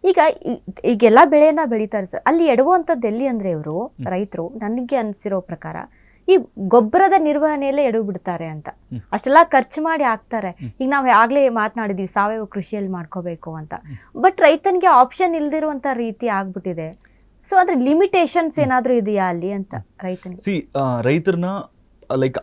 ಈಗ ಈಗೆಲ್ಲ ಬೆಳೆಯನ್ನ ಬೆಳೀತಾರೆ ಸರ್, ಅಲ್ಲಿ ಎಡುವಂಥದ್ದು ಎಲ್ಲಿ ಅಂದರೆ ಇವರು ರೈತರು ನನಗೆ ಅನಿಸಿರೋ ಪ್ರಕಾರ ಈ ಗೊಬ್ಬರದ ನಿರ್ವಹಣೆಯಲ್ಲೇ ಎಡವು ಬಿಡ್ತಾರೆ ಅಂತ. ಅಷ್ಟೆಲ್ಲ ಖರ್ಚು ಮಾಡಿ ಹಾಕ್ತಾರೆ. ಈಗ ನಾವು ಆಗ್ಲೇ ಮಾತನಾಡಿದ್ವಿ ಸಾವಯವ ಕೃಷಿಯಲ್ಲಿ ಮಾಡ್ಕೋಬೇಕು ಅಂತ, ಬಟ್ ರೈತನಿಗೆ ಆಪ್ಷನ್ ಇಲ್ದಿರುವಂತ ರೀತಿ ಆಗ್ಬಿಟ್ಟಿದೆ. ಸೊ ಅಂದ್ರೆ ಲಿಮಿಟೇಷನ್ಸ್ ಏನಾದ್ರೂ ಇದೆಯಾ ಅಲ್ಲಿ ಅಂತ ರೈತನಿಗೆ? ರೈತರನ್ನ ಲೈಕ್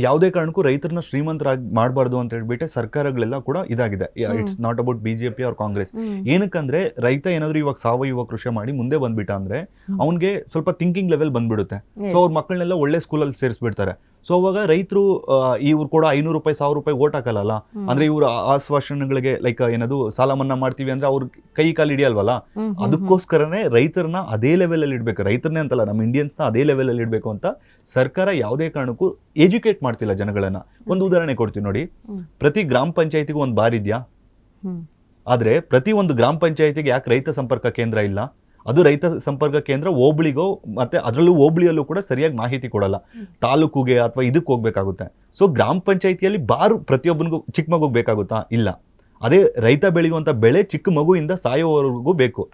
ಯಾವುದೇ ಕಾರಣಕ್ಕೂ ರೈತರನ್ನ ಶ್ರೀಮಂತರಾಗಿ ಮಾಡಬಾರ್ದು ಅಂತ ಹೇಳ್ಬಿಟ್ಟು ಸರ್ಕಾರಗಳೆಲ್ಲ ಕೂಡ ಇದಾಗಿದೆ. It's not about BJP or Congress. ಏನಕ್ಕಂದ್ರೆ ರೈತ ಏನಾದ್ರು ಇವಾಗ ಸಾವಯವ ಕೃಷಿ ಮಾಡಿ ಮುಂದೆ ಬಂದ್ಬಿಟ್ಟ ಅಂದ್ರೆ ಅವ್ನಿಗೆ ಸ್ವಲ್ಪ ಥಿಂಕಿಂಗ್ ಲೆವೆಲ್ ಬಂದ್ಬಿಡುತ್ತೆ. ಸೊ ಅವ್ರ ಮಕ್ಕಳನ್ನೆಲ್ಲ ಒಳ್ಳೆ ಸ್ಕೂಲಲ್ಲಿ ಸೇರಿಸ್ಬಿಡ್ತಾರೆ. ಸೊ ಅವಾಗ ರೈತರು ಇವ್ರು ಕೂಡ 500 ರೂಪಾಯಿ 1000 ರೂಪಾಯಿ ಓಟ್ ಹಾಕಲ್ಲ. ಅಂದ್ರೆ ಇವ್ರ ಆಶ್ವಾಸನೆಗಳಿಗೆ ಲೈಕ್ ಏನದು ಸಾಲ ಮನ್ನಾ ಮಾಡ್ತೀವಿ ಅಂದ್ರೆ ಅವ್ರ ಕೈ ಕಾಲು ಹಿಡಿಯಲ್ವಲ್ಲ. ಅದಕ್ಕೋಸ್ಕರನೇ ರೈತರನ್ನ ಅದೇ ಲೆವೆಲ್ ಅಲ್ಲಿ ಇಡ್ಬೇಕು. ರೈತರನ್ನೇ ಅಂತಲ್ಲ, ನಮ್ಮ ಇಂಡಿಯನ್ಸ್ನ ಅದೇ ಲೆವೆಲ್ ಅಲ್ಲಿ ಇಡ್ಬೇಕು ಅಂತ ಸರ್ಕಾರ ಯಾವುದೇ ಕಾರಣಕ್ಕೂ ಎಜುಕೇಟ್ ಮಾಡ್ತಿಲ್ಲ ಜನಗಳನ್ನ. ಒಂದು ಉದಾಹರಣೆ ಕೊಡ್ತೀವಿ ನೋಡಿ. ಪ್ರತಿ ಗ್ರಾಮ ಪಂಚಾಯತಿಗೂ ಒಂದು ಬಾರ್ ಇದೆಯಾ? ಆದ್ರೆ ಪ್ರತಿ ಒಂದು ಗ್ರಾಮ ಪಂಚಾಯತಿಗೆ ಯಾಕೆ ರೈತ ಸಂಪರ್ಕ ಕೇಂದ್ರ ಇಲ್ಲ? ಅದು ರೈತ ಸಂಪರ್ಕ ಕೇಂದ್ರ ಹೋಬಳಿಗೋ ಮತ್ತೆ ಅದರಲ್ಲೂ ಹೋಬಳಿಯಲ್ಲೂ ಕೂಡ ಸರಿಯಾಗಿ ಮಾಹಿತಿ ಕೊಡಲ್ಲ. ತಾಲೂಕುಗೆ ಅಥವಾ ಇದಕ್ಕೆ ಹೋಗ್ಬೇಕಾಗುತ್ತೆ. ಸೊ ಗ್ರಾಮ ಪಂಚಾಯತಿಯಲ್ಲಿ ಬಾರು ಪ್ರತಿಯೊಬ್ಬನಿಗೂ ಚಿಕ್ಕ ಮಗುಗೆ ಬೇಕಾಗುತ್ತಾ? ಇಲ್ಲ. ಅದೇ ರೈತ ಬೆಳೆಯುವಂತ ಬೆಳೆ ಚಿಕ್ಕ ಮಗುವಿಂದ ಸಾಯೋವರೆಗೂ ಬೇಕು.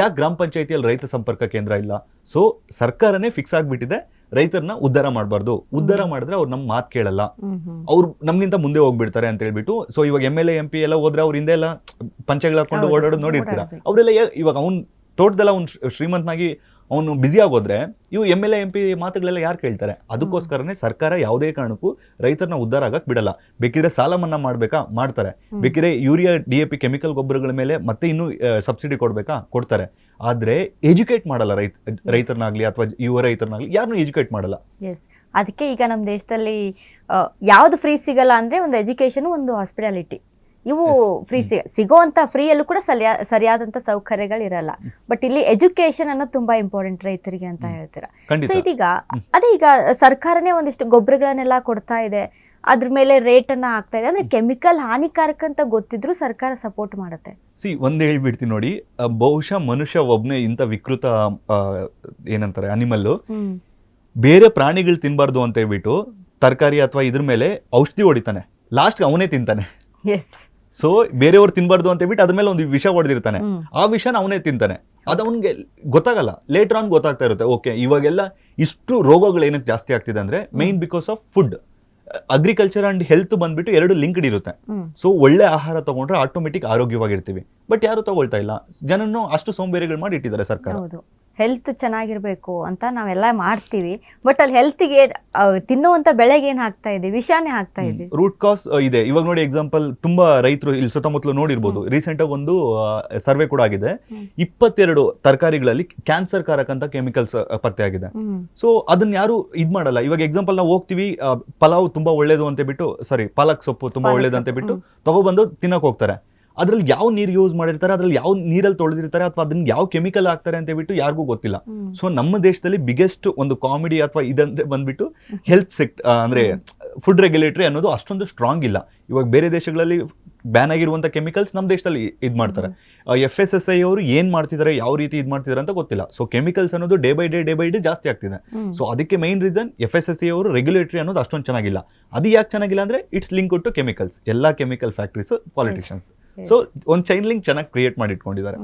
ಯಾಕೆ ಗ್ರಾಮ ಪಂಚಾಯತಿಯಲ್ಲಿ ರೈತ ಸಂಪರ್ಕ ಕೇಂದ್ರ ಇಲ್ಲ? ಸೊ ಸರ್ಕಾರನೇ ಫಿಕ್ಸ್ ಆಗ್ಬಿಟ್ಟಿದೆ, ರೈತರನ್ನ ಉದ್ಧಾರ ಮಾಡಬಾರ್ದು. ಉದ್ಧಾರ ಮಾಡಿದ್ರೆ ಅವ್ರು ನಮ್ಮ ಮಾತು ಕೇಳಲ್ಲ, ಅವ್ರು ನಮ್ಗಿಂತ ಮುಂದೆ ಹೋಗ್ಬಿಡ್ತಾರೆ ಅಂತ ಹೇಳ್ಬಿಟ್ಟು. ಸೊ ಇವಾಗ MLA MP ಎಲ್ಲ ಹೋದ್ರೆ ಅವ್ರ ಹಿಂದೆ ಎಲ್ಲ ಪಂಚೆಗಳು ಹಾಕೊಂಡು ಓಡಾಡೋದು ನೋಡಿರ್ತೀರ. ಅವರೆಲ್ಲ ಇವಾಗ ಅವ್ನು ತೋಟದಲ್ಲ ಅವ್ನು ಶ್ರೀಮಂತನಾಗಿ ಅವನು ಬ್ಯುಸಿ ಆಗೋದ್ರೆ ಇವು MLA MP ಮಾತುಗಳೆಲ್ಲ ಯಾರು ಕೇಳ್ತಾರೆ? ಅದಕ್ಕೋಸ್ಕರನೇ ಸರ್ಕಾರ ಯಾವುದೇ ಕಾರಣಕ್ಕೂ ರೈತರನ್ನ ಉದ್ಧಾರ ಆಗಕ್ಕೆ ಬಿಡಲ್ಲ. ಬೇಕಿದ್ರೆ ಸಾಲ ಮನ್ನಾ ಮಾಡ್ಬೇಕಾ? ಮಾಡ್ತಾರೆ. ಬೇಕಿದ್ರೆ ಯೂರಿಯಾ DAP ಕೆಮಿಕಲ್ ಗೊಬ್ಬರಗಳ ಮೇಲೆ ಮತ್ತೆ ಇನ್ನೂ ಸಬ್ಸಿಡಿ ಕೊಡ್ಬೇಕಾ? ಕೊಡ್ತಾರೆ. ಆದ್ರೆ ಎಜುಕೇಟ್ ಮಾಡಲ್ಲ ರೈತರನ್ನಾಗ್ಲಿ ಅಥವಾ ಯುವ ರೈತರನ್ನಾಗ್ಲಿ ಯಾರನ್ನೂ ಎಜುಕೇಟ್ ಮಾಡಲ್ಲ. ಅದಕ್ಕೆ ಈಗ ನಮ್ಮ ದೇಶದಲ್ಲಿ ಯಾವ್ದು ಫ್ರೀ ಸಿಗಲ್ಲ ಅಂದ್ರೆ ಒಂದು ಎಜುಕೇಶನ್, ಒಂದು ಹಾಸ್ಪಿಟಾಲಿಟಿ, ಇವು ಫ್ರೀ ಸಿಗೋವಂತ ಫ್ರೀಯಲ್ಲೂ ಕೂಡ ಸರಿಯಾದಂತ ಸೌಕರ್ಯಗಳಿರಲ್ಲ. ಬಟ್ ಇಲ್ಲಿ ಎಜುಕೇಶನ್ ಅನ್ನೋದು ತುಂಬಾ ಇಂಪಾರ್ಟೆಂಟ್ ರೈತರಿಗೆ ಅಂತ ಹೇಳ್ತೀರಾ. ಸೊ ಇದೀಗ ಅದೇ ಈಗ ಸರ್ಕಾರನೇ ಒಂದಿಷ್ಟು ಗೊಬ್ಬರಗಳನ್ನೆಲ್ಲ ಕೊಡ್ತಾ ಇದೆ, ಅದ್ರ ಮೇಲೆ ರೇಟ್ ಅನ್ನ ಹಾಕ್ತಾ ಇದೆ. ಅಂದ್ರೆ ಕೆಮಿಕಲ್ ಹಾನಿಕಾರಕ ಅಂತ ಗೊತ್ತಿದ್ರು ಸರ್ಕಾರ ಸಪೋರ್ಟ್ ಮಾಡುತ್ತೆ. ಒಂದ್ ಹೇಳ್ಬಿಡ್ತೀನಿ ನೋಡಿ, ಬಹುಶಃ ಮನುಷ್ಯ ಒಬ್ನೇ ಇಂಥ ವಿಕೃತ ಏನಂತಾರೆ ಅನಿಮಲ್, ಬೇರೆ ಪ್ರಾಣಿಗಳು ತಿನ್ಬಾರ್ದು ಅಂತ ಹೇಳ್ಬಿಟ್ಟು ತರಕಾರಿ ಅಥವಾ ಇದ್ರ ಮೇಲೆ ಔಷಧಿ ಹೊಡಿತಾನೆ, ಲಾಸ್ಟ್ ಅವನೇ ತಿಂತಾನೆ. ಸೊ ಬೇರೆಯವ್ರು ತಿನ್ಬಾರ್ದು ಅಂತ ಹೇಳ್ಬಿಟ್ಟು ಅದ್ರ ಮೇಲೆ ಒಂದು ವಿಷ ಹೊಡೆದಿರ್ತಾನೆ, ಆ ವಿಷನ ಅವನೇ ತಿಂತಾನೆ. ಅದು ಅವನಿಗೆ ಗೊತ್ತಾಗಲ್ಲ, ಲೇಟರ್ ಆನ್ ಗೊತ್ತಾಗ್ತಾ ಇರುತ್ತೆ. ಓಕೆ, ಇವಾಗೆಲ್ಲ ಇಷ್ಟು ರೋಗಗಳು ಏನಕ್ಕೆ ಜಾಸ್ತಿ ಆಗ್ತಿದೆ ಅಂದ್ರೆ main because of food. Agriculture and health ಬಂದ್ಬಿಟ್ಟು ಎರಡು ಲಿಂಕ್ಡ್ ಇರುತ್ತೆ. ಸೊ ಒಳ್ಳೆ ಆಹಾರ ತಗೊಂಡ್ರೆ ಆಟೋಮೆಟಿಕ್ ಆರೋಗ್ಯವಾಗಿರ್ತೀವಿ. ಬಟ್ ಯಾರು ತಗೊಳ್ತಾ ಇಲ್ಲ, ಜನನು ಅಷ್ಟು ಸೋಂಬೇರಿಗಳು ಮಾಡಿ ಇಟ್ಟಿದ್ದಾರೆ ಸರ್ಕಾರ. ಹೆಲ್ತ್ ಚೆನ್ನಾಗಿರ್ಬೇಕು ಅಂತ ನಾವೆಲ್ಲ ಮಾಡ್ತೀವಿ, ಬಟ್ ಅಲ್ಲಿ ಹೆಲ್ತ್ಗೆ ತಿನ್ನುವಂತ ಬೆಳೆಗೆ ಏನ್ ಹಾಕ್ತಾ ಇದೆ? ವಿಷಾನೇ ಹಾಕ್ತಾ ಇದೆ. ರೂಟ್ ಕಾಸ್ ಇದೆ. ಇವಾಗ ನೋಡಿ ಎಕ್ಸಾಂಪಲ್, ತುಂಬಾ ರೈತರು ಇಲ್ಲಿ ಸುತ್ತಮುತ್ತಲು ನೋಡಿರ್ಬೋದು, ರೀಸೆಂಟ್ ಆಗಿ ಒಂದು ಸರ್ವೆ ಕೂಡ ಆಗಿದೆ. 22 ತರಕಾರಿಗಳಲ್ಲಿ ಕ್ಯಾನ್ಸರ್ ಕಾರಕ ಅಂತ ಕೆಮಿಕಲ್ಸ್ ಪತ್ತೆ ಆಗಿದೆ. ಸೊ ಅದನ್ನ ಯಾರು ಇದ್ ಮಾಡಲ್ಲ. ಇವಾಗ ಎಕ್ಸಾಂಪಲ್ ನಾವು ಹೋಗ್ತೀವಿ, ಪಲಾವ್ ತುಂಬಾ ಒಳ್ಳೇದು ಅಂತ ಬಿಟ್ಟು, ಪಾಲಕ್ ಸೊಪ್ಪು ತುಂಬಾ ಒಳ್ಳೇದು ಅಂತ ಬಿಟ್ಟು ತಗೊಬಂದು ತಿನ್ನಕ್ ಹೋಗ್ತಾರೆ. ಅದ್ರಲ್ಲಿ ಯಾವ ನೀರು ಯೂಸ್ ಮಾಡಿರ್ತಾರೆ, ಅದ್ರಲ್ಲಿ ಯಾವ ನೀರಲ್ಲಿ ತೊಳೆದಿರ್ತಾರೆ, ಅಥವಾ ಅದನ್ನ ಯಾವ ಕೆಮಿಕಲ್ ಹಾಕ್ತಾರೆ ಅಂತ ಹೇಳ್ಬಿಟ್ಟು ಯಾರಿಗೂ ಗೊತ್ತಿಲ್ಲ. ಸೊ ನಮ್ಮ ದೇಶದಲ್ಲಿ ಬಿಗ್ಗೆಸ್ಟ್ ಒಂದು ಕಾಮಿಡಿ ಅಥವಾ ಇದಂದ್ರೆ ಬಂದ್ಬಿಟ್ಟು ಹೆಲ್ತ್ ಅಂದ್ರೆ ಫುಡ್ ರೆಗ್ಯುಲೇಟರಿ ಅನ್ನೋದು ಅಷ್ಟೊಂದು ಸ್ಟ್ರಾಂಗ್ ಇಲ್ಲ. ಇವಾಗ ಬೇರೆ ದೇಶಗಳಲ್ಲಿ ಬ್ಯಾನ್ ಆಗಿರುವಂತ ಕೆಮಿಕಲ್ಸ್ ನಮ್ಮ ದೇಶದಲ್ಲಿ ಇದ್ ಮಾಡ್ತಾರೆ. FSSAI ಅವರು ಏನ್ ಮಾಡ್ತಿದ್ದಾರೆ, ಯಾವ ರೀತಿ ಇದ್ ಮಾಡ್ತಿದ್ದಾರೆ ಅಂತ ಗೊತ್ತಿಲ್ಲ. ಸೊ ಕೆಮಿಕಲ್ಸ್ ಅನ್ನೋದು ಡೇ ಬೈ ಡೇ ಜಾಸ್ತಿ ಆಗ್ತಿದೆ. ಸೊ ಅದಕ್ಕೆ ಮೈನ್ ರೀಸನ್ FSSAI ಅವರು ರೆಗ್ಯುಲೇಟರಿ ಅನ್ನೋದು ಅಷ್ಟೊಂದು ಚೆನ್ನಾಗಿಲ್ಲ. ಅದು ಯಾಕೆ ಚೆನ್ನಾಗಿಲ್ಲ ಅಂದ್ರೆ ಇಟ್ಸ್ ಲಿಂಕ್ ಟು ಕೆಮಿಕಲ್ಸ್. ಎಲ್ಲಾ ಕೆಮಿಕಲ್ ಫ್ಯಾಕ್ಟ್ರೀಸ್, ಪಾಲಿಟಿಷಿಯನ್ಸ್. ಸೊ ಒಂದು ಚೈನ್ ಲಿಂಕ್ ಚೆನ್ನಾಗಿ ಕ್ರಿಯೇಟ್ ಮಾಡಿ ಇಟ್ಕೊಂಡಿದ್ದಾರೆ.